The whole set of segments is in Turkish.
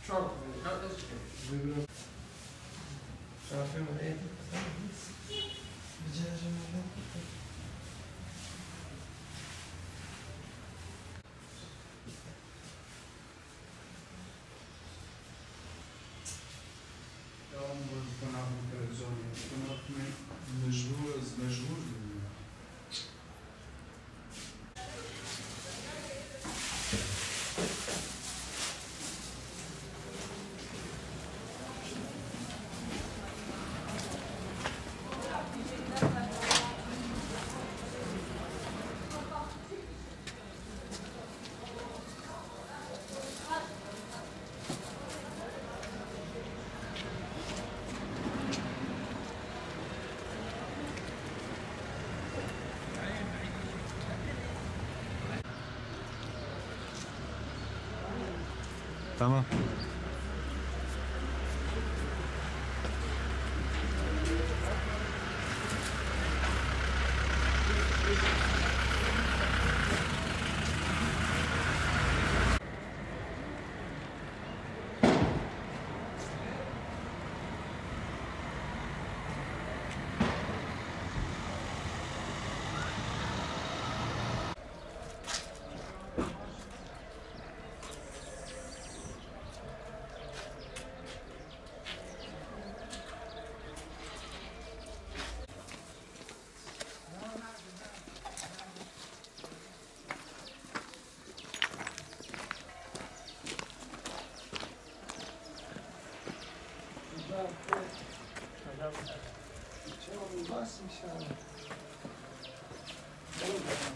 Çok. Buyurun. Şafim neydi? Rica ederim. Devam bu kanalın televizyonu. Kanalın mecbur. Tamam.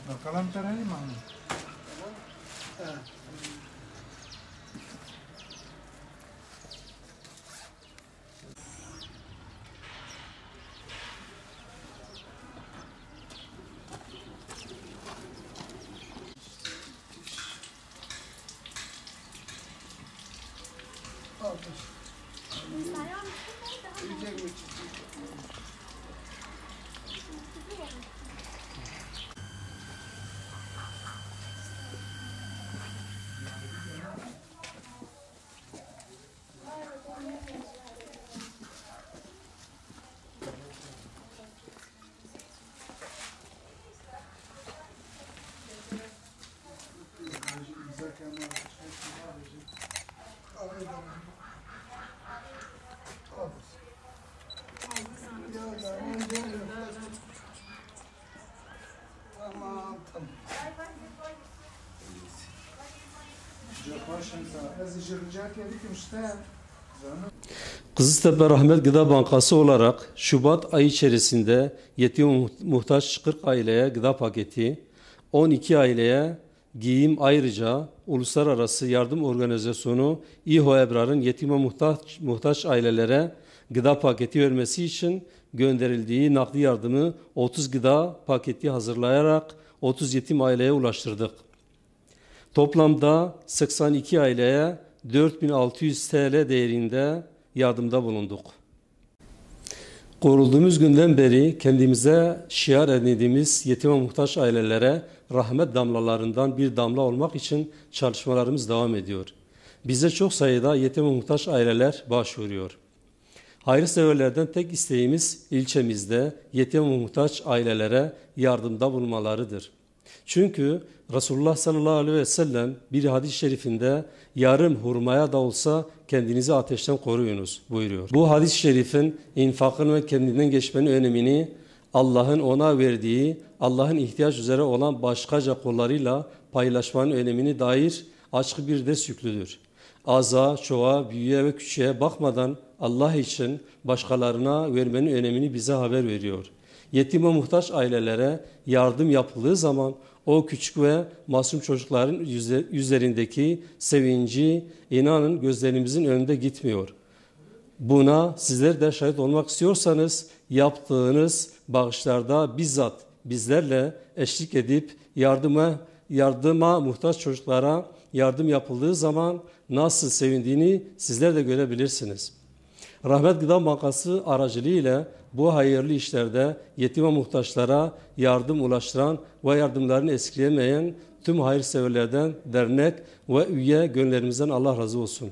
Bakalım tarayayım mı? Kızıltepe Rahmet Gıda Bankası olarak Şubat ayı içerisinde yetim muhtaç 40 aileye gıda paketi, 12 aileye giyim, ayrıca Uluslararası Yardım Organizasyonu İHO Ebrar'ın yetime muhtaç ailelere gıda paketi vermesi için gönderildiği nakdi yardımı 30 gıda paketi hazırlayarak 30 yetim aileye ulaştırdık. Toplamda 82 aileye 4600 TL değerinde yardımda bulunduk. Kurulduğumuz günden beri kendimize şiar edindiğimiz yetime muhtaç ailelere rahmet damlalarından bir damla olmak için çalışmalarımız devam ediyor. Bize çok sayıda yetime muhtaç aileler başvuruyor. Hayırseverlerden tek isteğimiz ilçemizde yetime muhtaç ailelere yardımda bulunmalarıdır. Çünkü Resulullah sallallahu aleyhi ve sellem bir hadis-i şerifinde yarım hurmaya da olsa kendinizi ateşten koruyunuz buyuruyor. Bu hadis-i şerifin infakın ve kendinden geçmenin önemini, Allah'ın ona verdiği, Allah'ın ihtiyaç üzere olan başkaca kullarıyla paylaşmanın önemini dair açık bir ders yüklüdür. Aza, çoğa, büyüğe ve küçüğe bakmadan Allah için başkalarına vermenin önemini bize haber veriyor. Yetime muhtaç ailelere yardım yapıldığı zaman o küçük ve masum çocukların yüzlerindeki sevinci inanın gözlerimizin önünde gitmiyor. Buna sizler de şahit olmak istiyorsanız yaptığınız bağışlarda bizzat bizlerle eşlik edip yardıma muhtaç çocuklara yardım yapıldığı zaman nasıl sevindiğini sizler de görebilirsiniz. Rahmet Gıda Bankası aracılığıyla bu hayırlı işlerde yetime muhtaçlara yardım ulaştıran ve yardımlarını eskilemeyen tüm hayırseverlerden, dernek ve üye gönüllerimizden Allah razı olsun.